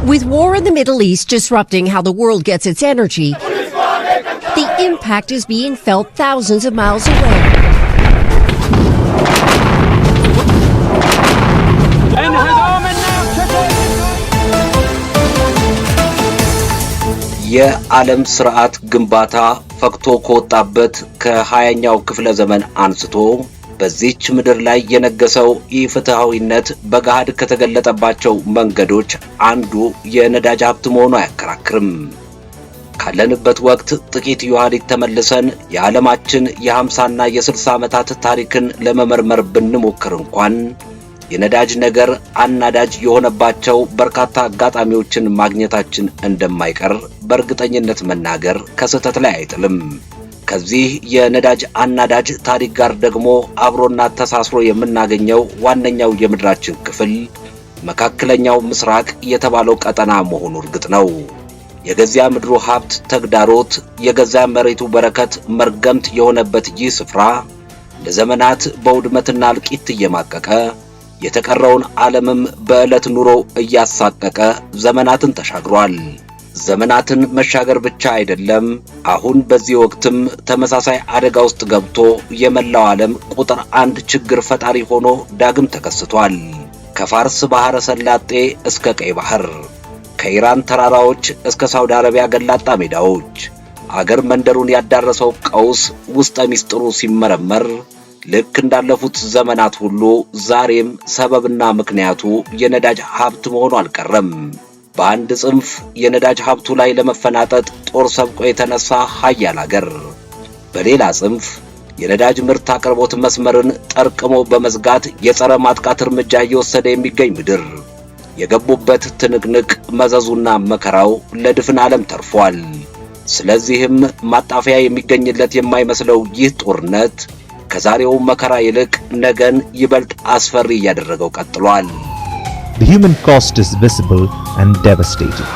With war in the Middle East disrupting how the world gets its energy, the impact is being felt thousands of miles away. የዓለም ስርዓት ግንባታ ፈክቶ ከወጣበት ከ20ኛው ክፍለ ዘመን አንስቶ በዚህች ምድር ላይ የነገሰው ኢፍትሃዊነት በጋድ ከተገለጠባቸው መንገዶች አንዱ የነዳጅ ሀብት መሆኑ አያከራክርም። ካለንበት ወቅት ጥቂት የኋሊት ተመልሰን የዓለማችን የ50 እና የ60 ዓመታት ታሪክን ለመመርመር ብንሞክር እንኳን የነዳጅ ነገር አናዳጅ የሆነባቸው በርካታ አጋጣሚዎችን ማግኘታችን እንደማይቀር በእርግጠኝነት መናገር ከስህተት ላይ አይጥልም። ከዚህ የነዳጅ አናዳጅ ታሪክ ጋር ደግሞ አብሮና ተሳስሮ የምናገኘው ዋነኛው የምድራችን ክፍል መካከለኛው ምስራቅ የተባለው ቀጠና መሆኑ እርግጥ ነው። የገዛ ምድሩ ሀብት ተግዳሮት፣ የገዛ መሬቱ በረከት መርገምት የሆነበት ይህ ስፍራ ለዘመናት በውድመትና እልቂት እየማቀቀ የተቀረውን ዓለምም በዕለት ኑሮ እያሳቀቀ ዘመናትን ተሻግሯል። ዘመናትን መሻገር ብቻ አይደለም፣ አሁን በዚህ ወቅትም ተመሳሳይ አደጋ ውስጥ ገብቶ የመላው ዓለም ቁጥር 1 ችግር ፈጣሪ ሆኖ ዳግም ተከስቷል። ከፋርስ ባህረ ሰላጤ እስከ ቀይ ባህር፣ ከኢራን ተራራዎች እስከ ሳውዲ አረቢያ ገላጣ ሜዳዎች አገር መንደሩን ያዳረሰው ቀውስ ውስጠ ሚስጥሩ ሲመረመር ልክ እንዳለፉት ዘመናት ሁሉ ዛሬም ሰበብና ምክንያቱ የነዳጅ ሀብት መሆኑ አልቀረም። በአንድ ጽንፍ የነዳጅ ሀብቱ ላይ ለመፈናጠጥ ጦር ሰብቆ የተነሳ ኃያል አገር፣ በሌላ ጽንፍ የነዳጅ ምርት አቅርቦት መስመርን ጠርቅሞ በመዝጋት የጸረ ማጥቃት እርምጃ እየወሰደ የሚገኝ ምድር፣ የገቡበት ትንቅንቅ መዘዙና መከራው ለድፍን ዓለም ተርፏል። ስለዚህም ማጣፊያ የሚገኝለት የማይመስለው ይህ ጦርነት ከዛሬው መከራ ይልቅ ነገን ይበልጥ አስፈሪ እያደረገው ቀጥሏል። The human cost is visible and devastating.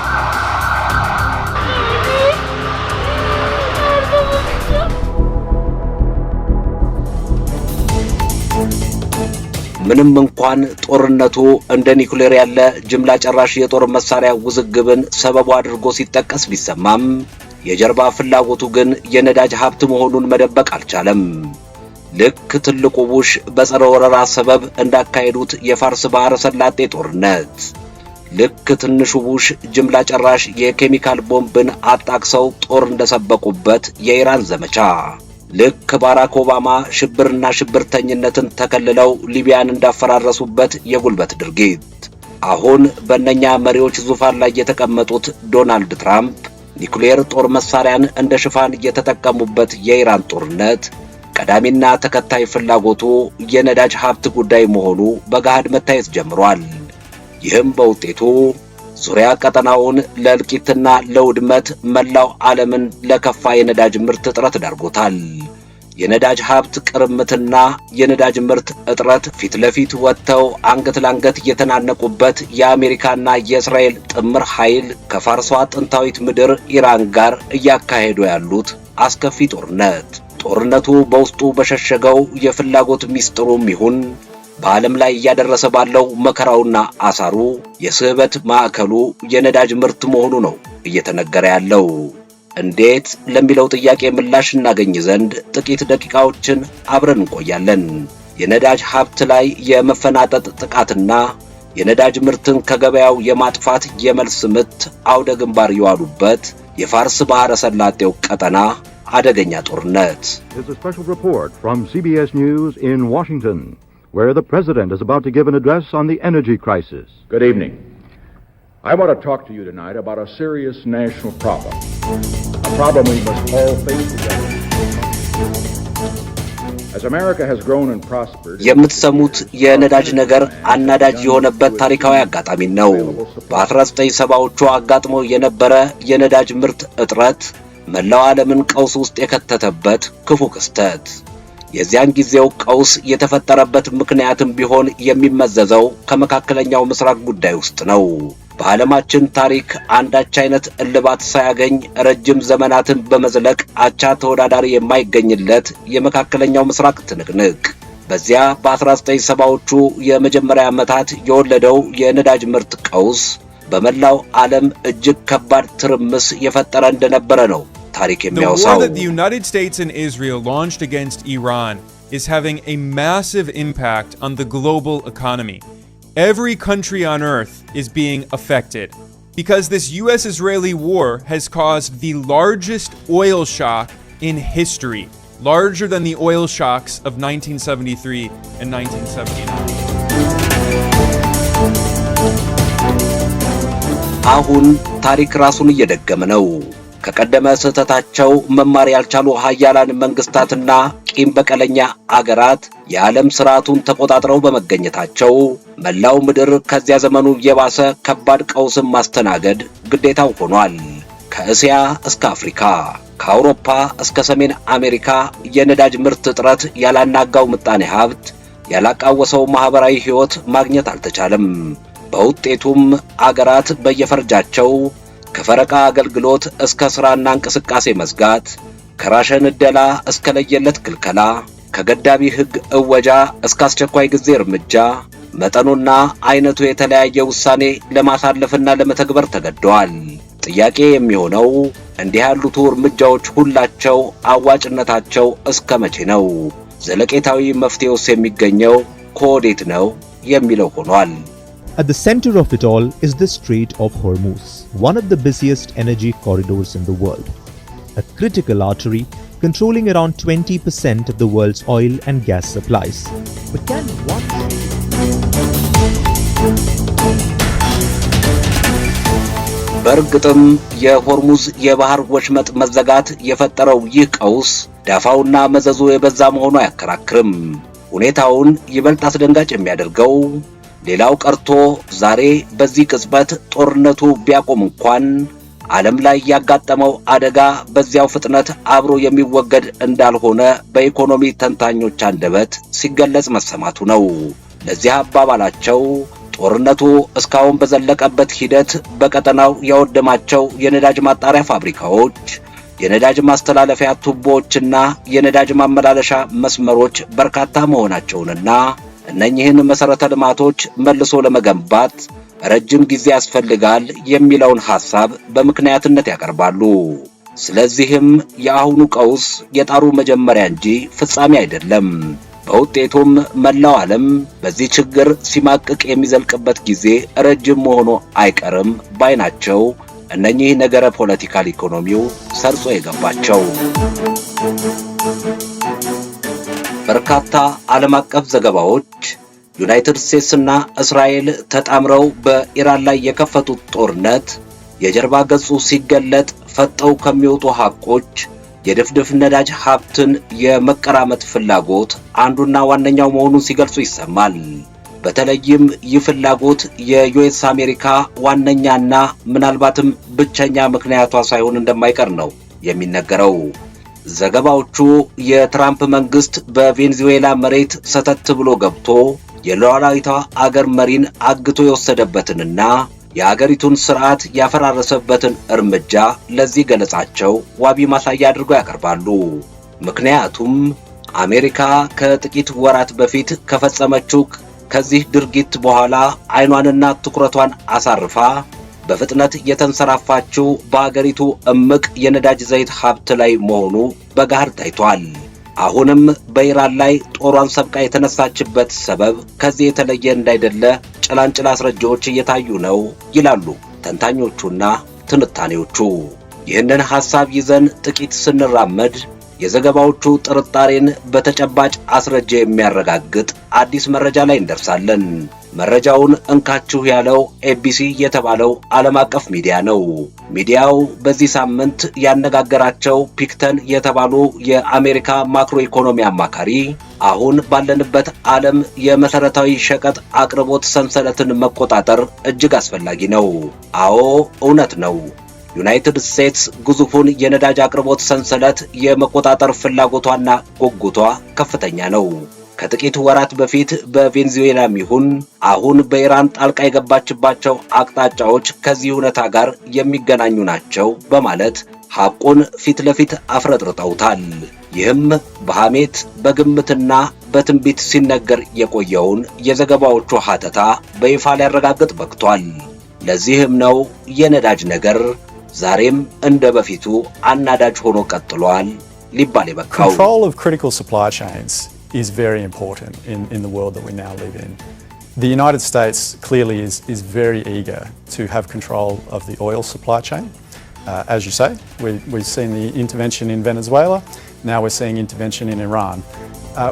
ምንም እንኳን ጦርነቱ እንደ ኒኩሌር ያለ ጅምላ ጨራሽ የጦር መሳሪያ ውዝግብን ሰበቡ አድርጎ ሲጠቀስ ቢሰማም የጀርባ ፍላጎቱ ግን የነዳጅ ሀብት መሆኑን መደበቅ አልቻለም። ልክ ትልቁ ቡሽ በጸረ ወረራ ሰበብ እንዳካሄዱት የፋርስ ባህረ ሰላጤ ጦርነት፣ ልክ ትንሹ ቡሽ ጅምላ ጨራሽ የኬሚካል ቦምብን አጣቅሰው ጦር እንደሰበቁበት የኢራን ዘመቻ፣ ልክ ባራክ ኦባማ ሽብርና ሽብርተኝነትን ተከልለው ሊቢያን እንዳፈራረሱበት የጉልበት ድርጊት፣ አሁን በእነኛ መሪዎች ዙፋን ላይ የተቀመጡት ዶናልድ ትራምፕ ኒኩሌር ጦር መሳሪያን እንደ ሽፋን የተጠቀሙበት የኢራን ጦርነት ቀዳሚና ተከታይ ፍላጎቱ የነዳጅ ሀብት ጉዳይ መሆኑ በጋድ መታየት ጀምሯል። ይህም በውጤቱ ዙሪያ ቀጠናውን ለእልቂትና ለውድመት፣ መላው ዓለምን ለከፋ የነዳጅ ምርት እጥረት ዳርጎታል። የነዳጅ ሀብት ቅርምትና የነዳጅ ምርት እጥረት ፊት ለፊት ወጥተው አንገት ለአንገት የተናነቁበት የአሜሪካና የእስራኤል ጥምር ኃይል ከፋርሷ ጥንታዊት ምድር ኢራን ጋር እያካሄዱ ያሉት አስከፊ ጦርነቱ በውስጡ በሸሸገው የፍላጎት ሚስጥሩም ይሁን በዓለም ላይ እያደረሰ ባለው መከራውና አሳሩ የስህበት ማዕከሉ የነዳጅ ምርት መሆኑ ነው እየተነገረ ያለው። እንዴት ለሚለው ጥያቄ ምላሽ እናገኝ ዘንድ ጥቂት ደቂቃዎችን አብረን እንቆያለን። የነዳጅ ሀብት ላይ የመፈናጠጥ ጥቃትና የነዳጅ ምርትን ከገበያው የማጥፋት የመልስ ምት አውደ ግንባር የዋሉበት የፋርስ ባህረ ሰላጤው ቀጠና አደገኛ ጦርነት። This is a special report from CBS News in Washington, where the president is about to give an address on the energy crisis. Good evening. I want to talk to you tonight about a serious national problem. A problem we must all face together. As America has grown and prospered, የምትሰሙት የነዳጅ ነገር አናዳጅ የሆነበት ታሪካዊ አጋጣሚ ነው። በ1970ዎቹ አጋጥሞ የነበረ የነዳጅ ምርት እጥረት መላው ዓለምን ቀውስ ውስጥ የከተተበት ክፉ ክስተት። የዚያን ጊዜው ቀውስ የተፈጠረበት ምክንያትም ቢሆን የሚመዘዘው ከመካከለኛው ምስራቅ ጉዳይ ውስጥ ነው። በዓለማችን ታሪክ አንዳች አይነት እልባት ሳያገኝ ረጅም ዘመናትን በመዝለቅ አቻ ተወዳዳሪ የማይገኝለት የመካከለኛው ምስራቅ ትንቅንቅ በዚያ በ1970ዎቹ የመጀመሪያ ዓመታት የወለደው የነዳጅ ምርት ቀውስ በመላው ዓለም እጅግ ከባድ ትርምስ የፈጠረ እንደነበረ ነው ታሪክ የሚያወሳው። The war that the United States and Israel launched against Iran is having a massive impact on the global economy. Every country on earth is being affected because this US-Israeli war has caused the largest oil shock in history, larger than the oil shocks of 1973 and 1979. አሁን ታሪክ ራሱን እየደገመ ነው። ከቀደመ ስህተታቸው መማር ያልቻሉ ሀያላን መንግስታትና ቂም በቀለኛ አገራት የዓለም ስርዓቱን ተቆጣጥረው በመገኘታቸው መላው ምድር ከዚያ ዘመኑ የባሰ ከባድ ቀውስን ማስተናገድ ግዴታው ሆኗል። ከእስያ እስከ አፍሪካ፣ ከአውሮፓ እስከ ሰሜን አሜሪካ የነዳጅ ምርት እጥረት ያላናጋው ምጣኔ ሀብት ያላቃወሰው ማህበራዊ ህይወት ማግኘት አልተቻለም። በውጤቱም አገራት በየፈርጃቸው ከፈረቃ አገልግሎት እስከ ሥራና እንቅስቃሴ መዝጋት፣ ከራሽን ዕደላ እስከ ለየለት ክልከላ፣ ከገዳቢ ሕግ እወጃ እስከ አስቸኳይ ጊዜ እርምጃ መጠኑና አይነቱ የተለያየ ውሳኔ ለማሳለፍና ለመተግበር ተገደዋል። ጥያቄ የሚሆነው እንዲህ ያሉት እርምጃዎች ሁላቸው አዋጭነታቸው እስከ መቼ ነው? ዘለቄታዊ መፍትሄውስ የሚገኘው ከወዴት ነው የሚለው ሆኗል። At the center of it all is the Strait of Hormuz, one of the busiest energy corridors in the world, a critical artery controlling around 20% of the world's oil and gas supplies. But can one በርግጥም የሆርሙዝ የባህር ወሽመጥ መዘጋት የፈጠረው ይህ ቀውስ ዳፋውና መዘዙ የበዛ መሆኑ አያከራክርም። ሁኔታውን ይበልጥ አስደንጋጭ የሚያደርገው ሌላው ቀርቶ ዛሬ በዚህ ቅጽበት ጦርነቱ ቢያቆም እንኳን ዓለም ላይ ያጋጠመው አደጋ በዚያው ፍጥነት አብሮ የሚወገድ እንዳልሆነ በኢኮኖሚ ተንታኞች አንደበት ሲገለጽ መሰማቱ ነው። ለዚህ አባባላቸው ጦርነቱ እስካሁን በዘለቀበት ሂደት በቀጠናው ያወደማቸው የነዳጅ ማጣሪያ ፋብሪካዎች፣ የነዳጅ ማስተላለፊያ ቱቦዎችና የነዳጅ ማመላለሻ መስመሮች በርካታ መሆናቸውንና እነኚህን መሰረተ ልማቶች መልሶ ለመገንባት ረጅም ጊዜ ያስፈልጋል የሚለውን ሐሳብ በምክንያትነት ያቀርባሉ። ስለዚህም የአሁኑ ቀውስ የጣሩ መጀመሪያ እንጂ ፍጻሜ አይደለም። በውጤቱም መላው ዓለም በዚህ ችግር ሲማቅቅ የሚዘልቅበት ጊዜ ረጅም መሆኑ አይቀርም ባይናቸው እነኚህ ነገረ ፖለቲካል ኢኮኖሚው ሰርጾ የገባቸው። በርካታ ዓለም አቀፍ ዘገባዎች ዩናይትድ ስቴትስና እስራኤል ተጣምረው በኢራን ላይ የከፈቱት ጦርነት የጀርባ ገጹ ሲገለጥ ፈጠው ከሚወጡ ሐቆች የድፍድፍ ነዳጅ ሀብትን የመቀራመት ፍላጎት አንዱና ዋነኛው መሆኑን ሲገልጹ ይሰማል። በተለይም ይህ ፍላጎት የዩኤስ አሜሪካ ዋነኛና ምናልባትም ብቸኛ ምክንያቷ ሳይሆን እንደማይቀር ነው የሚነገረው። ዘገባዎቹ የትራምፕ መንግስት በቬኔዙዌላ መሬት ሰተት ብሎ ገብቶ የሉዓላዊቷ አገር መሪን አግቶ የወሰደበትንና የአገሪቱን ስርዓት ያፈራረሰበትን እርምጃ ለዚህ ገለጻቸው ዋቢ ማሳያ አድርገው ያቀርባሉ። ምክንያቱም አሜሪካ ከጥቂት ወራት በፊት ከፈጸመችው ከዚህ ድርጊት በኋላ አይኗንና ትኩረቷን አሳርፋ በፍጥነት የተንሰራፋችው በአገሪቱ እምቅ የነዳጅ ዘይት ሀብት ላይ መሆኑ በጋር ታይቷል። አሁንም በኢራን ላይ ጦሯን ሰብቃ የተነሳችበት ሰበብ ከዚህ የተለየ እንዳይደለ ጭላንጭል አስረጃዎች እየታዩ ነው ይላሉ ተንታኞቹና ትንታኔዎቹ። ይህንን ሐሳብ ይዘን ጥቂት ስንራመድ የዘገባዎቹ ጥርጣሬን በተጨባጭ አስረጃ የሚያረጋግጥ አዲስ መረጃ ላይ እንደርሳለን። መረጃውን እንካችሁ ያለው ኤቢሲ የተባለው ዓለም አቀፍ ሚዲያ ነው። ሚዲያው በዚህ ሳምንት ያነጋገራቸው ፒክተን የተባሉ የአሜሪካ ማክሮ ኢኮኖሚ አማካሪ አሁን ባለንበት ዓለም የመሰረታዊ ሸቀጥ አቅርቦት ሰንሰለትን መቆጣጠር እጅግ አስፈላጊ ነው። አዎ እውነት ነው። ዩናይትድ ስቴትስ ግዙፉን የነዳጅ አቅርቦት ሰንሰለት የመቆጣጠር ፍላጎቷና ጉጉቷ ከፍተኛ ነው። ከጥቂት ወራት በፊት በቬኔዙዌላም ይሁን አሁን በኢራን ጣልቃ የገባችባቸው አቅጣጫዎች ከዚህ ሁኔታ ጋር የሚገናኙ ናቸው በማለት ሐቁን ፊት ለፊት አፍረጥርጠውታል። ይህም በሐሜት በግምትና በትንቢት ሲነገር የቆየውን የዘገባዎቹ ሐተታ በይፋ ሊያረጋግጥ በቅቷል። ለዚህም ነው የነዳጅ ነገር ዛሬም እንደ በፊቱ አናዳጅ ሆኖ ቀጥሏል ሊባል የበቃው። Control of critical supply chains is very important in the world that we now live in. The United States clearly is very eager to have control of the oil supply chain. As you say, we've seen the intervention in Venezuela, now we're seeing intervention in Iran.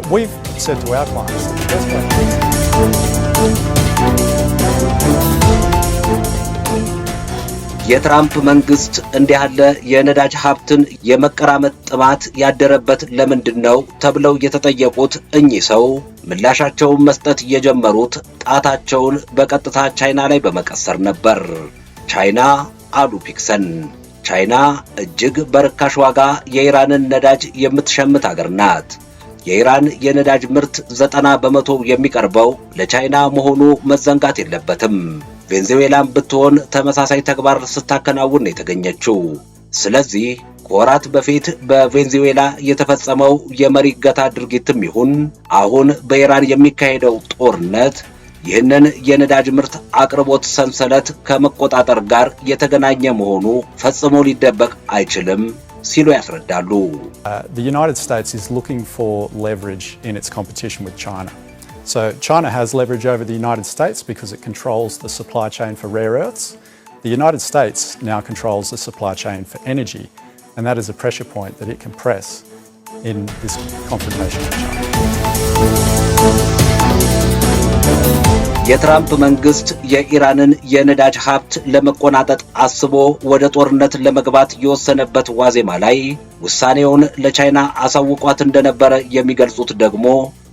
We've said to our clients that the best way የትራምፕ መንግስት እንዲህ ያለ የነዳጅ ሀብትን የመቀራመት ጥማት ያደረበት ለምንድነው ተብለው የተጠየቁት እኚህ ሰው ምላሻቸውን መስጠት የጀመሩት ጣታቸውን በቀጥታ ቻይና ላይ በመቀሰር ነበር። ቻይና አሉ ፒክሰን፣ ቻይና እጅግ በርካሽ ዋጋ የኢራንን ነዳጅ የምትሸምት ሀገር ናት። የኢራን የነዳጅ ምርት 90% የሚቀርበው ለቻይና መሆኑ መዘንጋት የለበትም። ቬንዙዌላም ብትሆን ተመሳሳይ ተግባር ስታከናውን የተገኘችው። ስለዚህ ከወራት በፊት በቬንዙዌላ የተፈጸመው የመሪ እገታ ድርጊትም ይሁን አሁን በኢራን የሚካሄደው ጦርነት ይህንን የነዳጅ ምርት አቅርቦት ሰንሰለት ከመቆጣጠር ጋር የተገናኘ መሆኑ ፈጽሞ ሊደበቅ አይችልም ሲሉ ያስረዳሉ። The United States is looking for leverage in its competition with China. So China has leverage over the United States because it controls the supply chain for rare earths. The United States now controls the supply chain for energy, and that is a pressure point that it can press in this confrontation with China. የትራምፕ መንግስት የኢራንን የነዳጅ ሀብት ለመቆናጠጥ አስቦ ወደ ጦርነት ለመግባት የወሰነበት ዋዜማ ላይ ውሳኔውን ለቻይና አሳውቋት እንደነበረ የሚገልጹት ደግሞ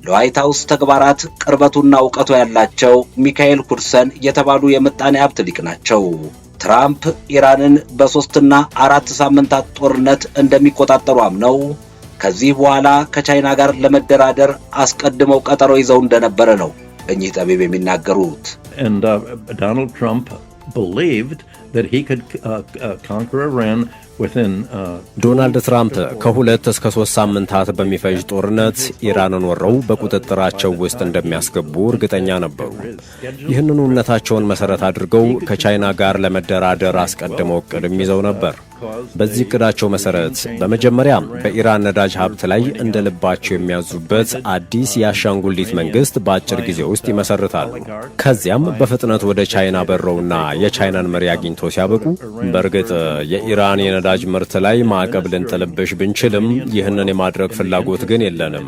ለዋይት ሃውስ ተግባራት ቅርበቱና ዕውቀቱ ያላቸው ሚካኤል ኩድሰን የተባሉ የምጣኔ ሀብት ሊቅ ናቸው። ትራምፕ ኢራንን በ3 እና 4 ሳምንታት ጦርነት እንደሚቆጣጠሩ አምነው ከዚህ በኋላ ከቻይና ጋር ለመደራደር አስቀድመው ቀጠሮ ይዘው እንደነበረ ነው እኚህ ጠቢብ የሚናገሩት። And Donald Trump believed that he could conquer Iran within ዶናልድ ትራምፕ ከ2 እስከ 3 ሳምንታት በሚፈጅ ጦርነት ኢራንን ወረው በቁጥጥራቸው ውስጥ እንደሚያስገቡ እርግጠኛ ነበሩ። ይህንን እውነታቸውን መሰረት አድርገው ከቻይና ጋር ለመደራደር አስቀድመው እቅድም ይዘው ነበር። በዚህ እቅዳቸው መሰረት በመጀመሪያ በኢራን ነዳጅ ሀብት ላይ እንደ ልባቸው የሚያዙበት አዲስ የአሻንጉሊት መንግስት በአጭር ጊዜ ውስጥ ይመሰርታሉ። ከዚያም በፍጥነት ወደ ቻይና በረውና የቻይናን መሪ አግኝቶ ሲያበቁ በእርግጥ የኢራን የነዳጅ ምርት ላይ ማዕቀብ ልንጥልብሽ ብንችልም ይህንን የማድረግ ፍላጎት ግን የለንም።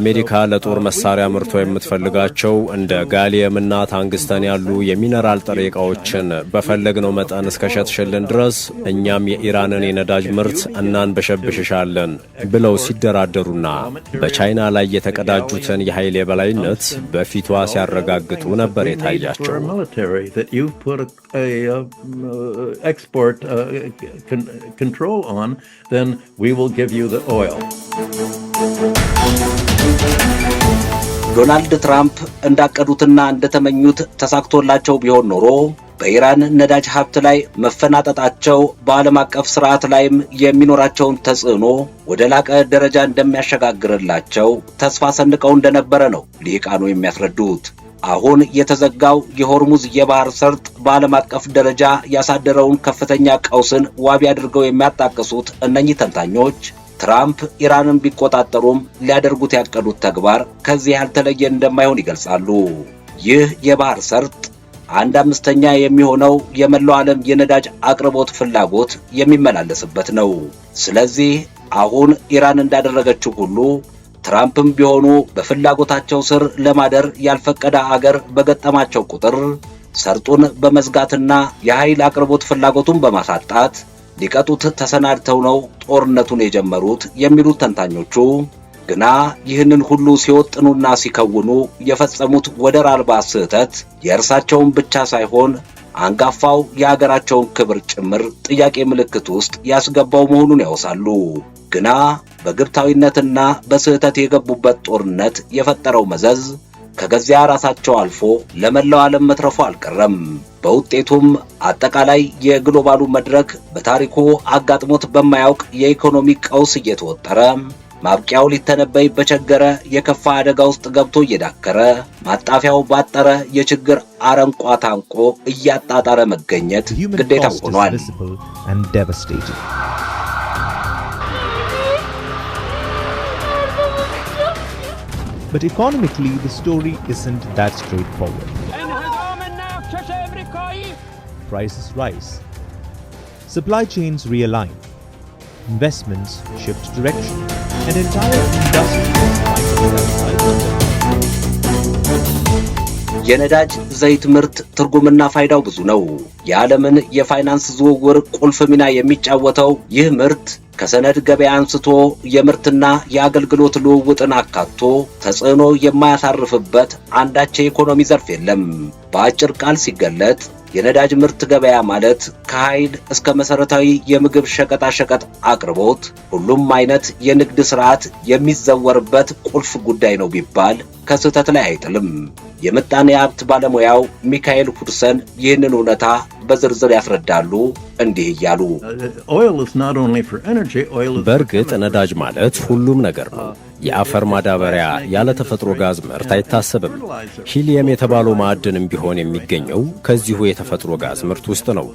አሜሪካ ለጦር መሳሪያ ምርቷ የምትፈልጋቸው እንደ ጋሊየምና ታንግስተን ያሉ የሚነራል ጥሬ ዕቃዎችን በፈለግነው መጠን እስከሸጥሽልን ድረስ እኛም የኢራንን የነዳጅ ምርት እናንበሸብሽሻለን ብለው ሲደራደሩና በቻይና ላይ የተቀዳጁትን የኃይል የበላይነት በፊቷ ሲያረጋግጡ ነበር የታያቸው። export control on, then we will give you the oil. ዶናልድ ትራምፕ እንዳቀዱትና እንደተመኙት ተሳክቶላቸው ቢሆን ኖሮ በኢራን ነዳጅ ሀብት ላይ መፈናጠጣቸው በዓለም አቀፍ ስርዓት ላይም የሚኖራቸውን ተጽዕኖ ወደ ላቀ ደረጃ እንደሚያሸጋግርላቸው ተስፋ ሰንቀው እንደነበረ ነው ሊቃኑ የሚያስረዱት። አሁን የተዘጋው የሆርሙዝ የባህር ሰርጥ በዓለም አቀፍ ደረጃ ያሳደረውን ከፍተኛ ቀውስን ዋቢ አድርገው የሚያጣቅሱት እነኚህ ተንታኞች ትራምፕ ኢራንን ቢቆጣጠሩም ሊያደርጉት ያቀዱት ተግባር ከዚህ ያልተለየ እንደማይሆን ይገልጻሉ። ይህ የባህር ሰርጥ 1/5 የሚሆነው የመላው ዓለም የነዳጅ አቅርቦት ፍላጎት የሚመላለስበት ነው። ስለዚህ አሁን ኢራን እንዳደረገችው ሁሉ ትራምፕም ቢሆኑ በፍላጎታቸው ስር ለማደር ያልፈቀደ አገር በገጠማቸው ቁጥር ሰርጡን በመዝጋትና የኃይል አቅርቦት ፍላጎቱን በማሳጣት ሊቀጡት ተሰናድተው ነው ጦርነቱን የጀመሩት የሚሉት ተንታኞቹ፣ ግና ይህንን ሁሉ ሲወጥኑና ሲከውኑ የፈጸሙት ወደር አልባ ስህተት የእርሳቸውን ብቻ ሳይሆን አንጋፋው የሀገራቸውን ክብር ጭምር ጥያቄ ምልክት ውስጥ ያስገባው መሆኑን ያወሳሉ። ግና በግብታዊነትና በስህተት የገቡበት ጦርነት የፈጠረው መዘዝ ከገዚያ ራሳቸው አልፎ ለመላው ዓለም መትረፉ አልቀረም። በውጤቱም አጠቃላይ የግሎባሉ መድረክ በታሪኩ አጋጥሞት በማያውቅ የኢኮኖሚ ቀውስ እየተወጠረ ማብቂያው ሊተነበይ በቸገረ የከፋ አደጋ ውስጥ ገብቶ እየዳከረ ማጣፊያው ባጠረ የችግር አረንቋ ታንቆ እያጣጣረ መገኘት ግዴታ ሆኗል። But economically, the story isn't that straightforward. Prices rise. Supply chains realign. Investments shift direction. An entire industry የነዳጅ ዘይት ምርት ትርጉምና ፋይዳው ብዙ ነው። የዓለምን የፋይናንስ ዝውውር ቁልፍ ሚና የሚጫወተው ይህ ምርት ከሰነድ ገበያ አንስቶ የምርትና የአገልግሎት ልውውጥን አካቶ ተጽዕኖ የማያሳርፍበት አንዳች የኢኮኖሚ ዘርፍ የለም። በአጭር ቃል ሲገለጥ የነዳጅ ምርት ገበያ ማለት ከኃይል እስከ መሰረታዊ የምግብ ሸቀጣሸቀጥ አቅርቦት ሁሉም አይነት የንግድ ስርዓት የሚዘወርበት ቁልፍ ጉዳይ ነው ቢባል ከስህተት ላይ አይጥልም። የምጣኔ ሀብት ባለሙያው ሚካኤል ሁድሰን ይህንን እውነታ በዝርዝር ያስረዳሉ እንዲህ እያሉ። በእርግጥ ነዳጅ ማለት ሁሉም ነገር ነው። የአፈር ማዳበሪያ ያለ ተፈጥሮ ጋዝ ምርት አይታሰብም። ሂሊየም የተባለው ማዕድንም ቢሆን የሚገኘው ከዚሁ የተፈጥሮ ጋዝ ምርት ውስጥ ነው።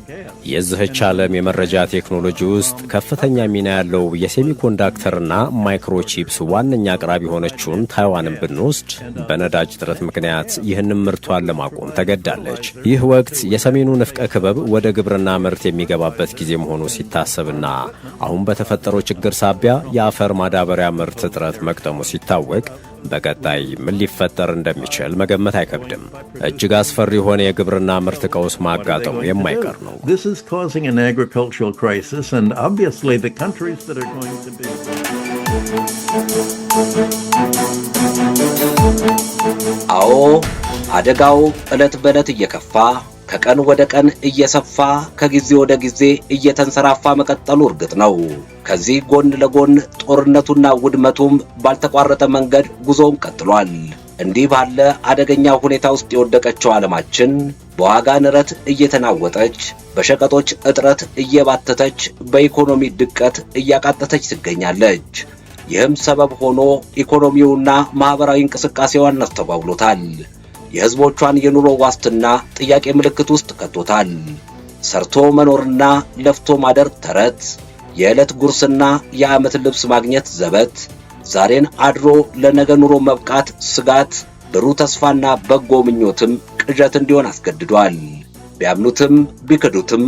የዚህች ዓለም የመረጃ ቴክኖሎጂ ውስጥ ከፍተኛ ሚና ያለው የሴሚኮንዳክተርና ማይክሮቺፕስ ዋነኛ አቅራቢ የሆነችውን ታይዋንን ብንወስድ በነዳጅ እጥረት ምክንያት ይህንን ምርቷን ለማቆም ተገዳለች። ይህ ወቅት የሰሜኑ ንፍቀ ክበብ ወደ ግብርና ምርት የሚገባበት ጊዜ መሆኑ ሲታሰብና አሁን በተፈጠረው ችግር ሳቢያ የአፈር ማዳበሪያ ምርት እጥረት መቅጠሙ ሲታወቅ በቀጣይ ምን ሊፈጠር እንደሚችል መገመት አይከብድም። እጅግ አስፈሪ የሆነ የግብርና ምርት ቀውስ ማጋጠሙ የማይቀር ነው። አዎ አደጋው ዕለት በዕለት እየከፋ ከቀን ወደ ቀን እየሰፋ ከጊዜ ወደ ጊዜ እየተንሰራፋ መቀጠሉ እርግጥ ነው። ከዚህ ጎን ለጎን ጦርነቱና ውድመቱም ባልተቋረጠ መንገድ ጉዞውን ቀጥሏል። እንዲህ ባለ አደገኛ ሁኔታ ውስጥ የወደቀችው ዓለማችን በዋጋ ንረት እየተናወጠች፣ በሸቀጦች እጥረት እየባተተች፣ በኢኮኖሚ ድቀት እያቃጠተች ትገኛለች። ይህም ሰበብ ሆኖ ኢኮኖሚውና ማህበራዊ እንቅስቃሴዋን አስተጓጉሎታል። የህዝቦቿን የኑሮ ዋስትና ጥያቄ ምልክት ውስጥ ከቶታል። ሰርቶ መኖርና ለፍቶ ማደር ተረት፣ የዕለት ጉርስና የዓመት ልብስ ማግኘት ዘበት፣ ዛሬን አድሮ ለነገ ኑሮ መብቃት ስጋት፣ ብሩህ ተስፋና በጎ ምኞትም ቅዠት እንዲሆን አስገድዷል። ቢያምኑትም ቢክዱትም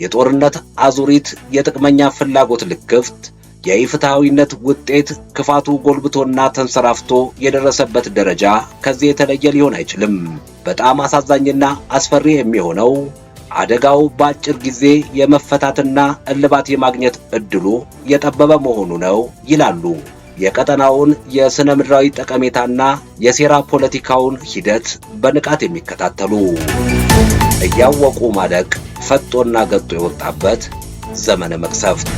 የጦርነት አዙሪት፣ የጥቅመኛ ፍላጎት ልክፍት፣ የኢፍትሃዊነት ውጤት ክፋቱ ጎልብቶና ተንሰራፍቶ የደረሰበት ደረጃ ከዚህ የተለየ ሊሆን አይችልም። በጣም አሳዛኝና አስፈሪ የሚሆነው አደጋው በአጭር ጊዜ የመፈታትና እልባት የማግኘት እድሉ የጠበበ መሆኑ ነው ይላሉ የቀጠናውን የሥነ ምድራዊ ጠቀሜታና የሴራ ፖለቲካውን ሂደት በንቃት የሚከታተሉ። እያወቁ ማለቅ ፈጦና ገጦ የወጣበት ዘመነ መቅሰፍት።